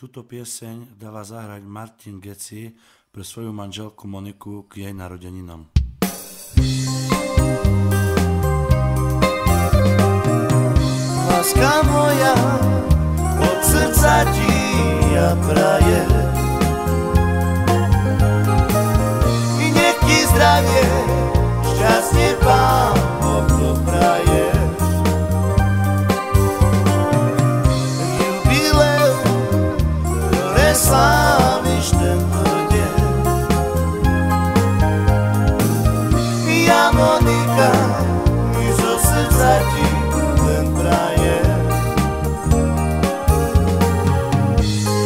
Túto pieseň dáva zahrať Martin Geci pre svoju manželku Moniku k jej narodeninám. Láska moja, od srdca ti ja prajem, i nech ti zdravie, šťastie Pán Boh dopraje. Jubileum, ktoré sláviš tento deň, ja Monika, i zo srdca ti len prajem.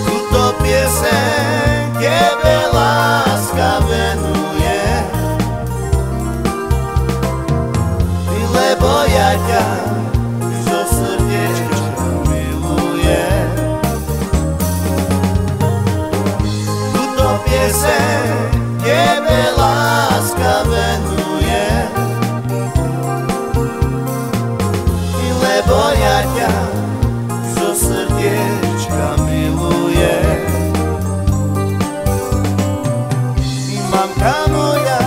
Túto pieseň tebe láska venuje, lebo ja ťa zo srdiečka milujem. Túto pieseň tebe láska venuje, lebo ja ťa zo srdiečka milujem. I mamka moja,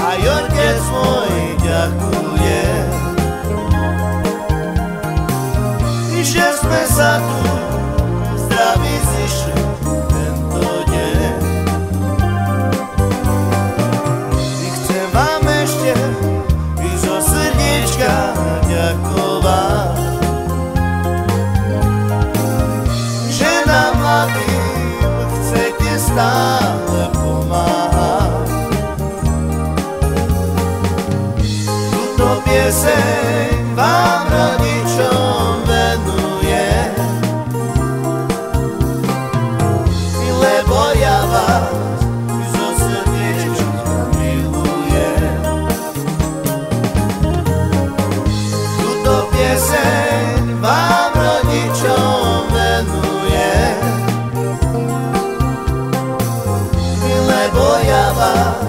aj otec môj ďakuje, že sme sa tu zdraví zišli tento deň. I chcem vám ešte i zo srdiečka ďakovať, že nám mladým chcete stále pomáhať. Túto pieseň vám rodičom venujem, lebo ja vás zo srdiečka milujem. Túto pieseň vám rodičom venujem, lebo ja vás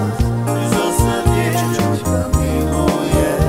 zo srdiečka milujem.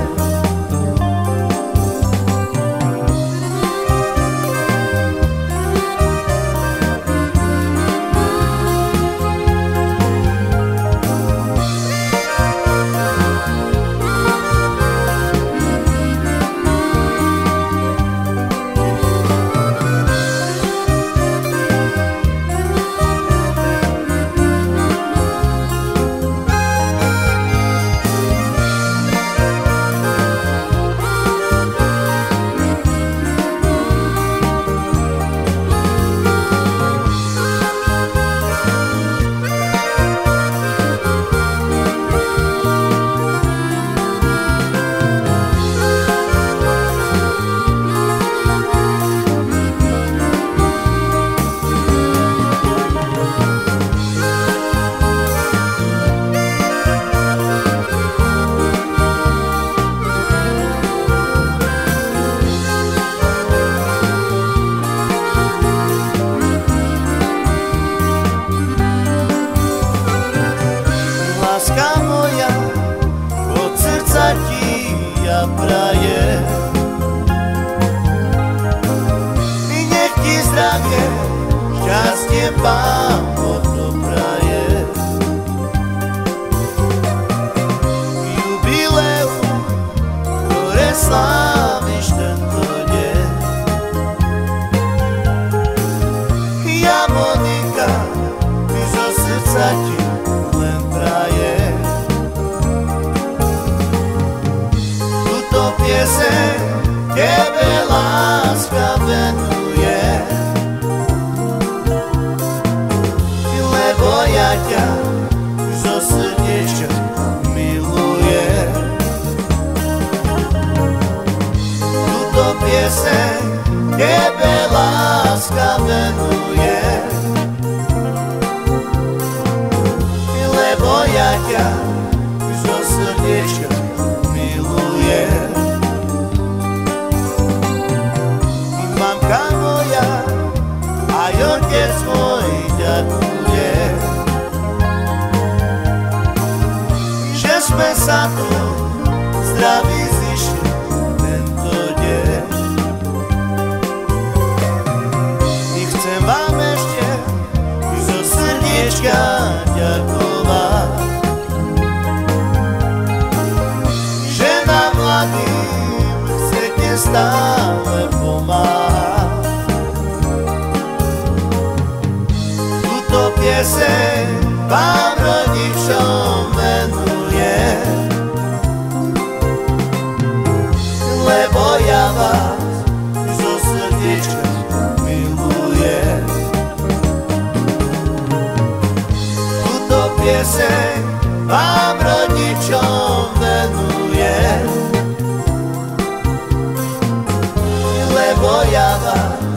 Láska moja, od srdca ti ja prajem, i nech ti zdravie, šťastie Pán Boh dopraje. Jubileum, ktoré sláviš tento deň, ja Monika, i zo srdca ti len prajem. Túto pieseň tebe láska venuje, lebo ja ťa zo srdiečka milujem. Túto pieseň tebe láska venuje, lebo ja ťa zo srdiečka milujem. I mamka moja, aj otec môj ďakuje, že sme sa tu zdraví zišli tento deň. I chcem vám rodičia ďakovať, že nám mladým chcete stále pomáhať. Túto pieseň vám rodičom venujem, lebo ja vás zo srdiečka milujem. Túto pieseň vám rodičom venujem, lebo ja vás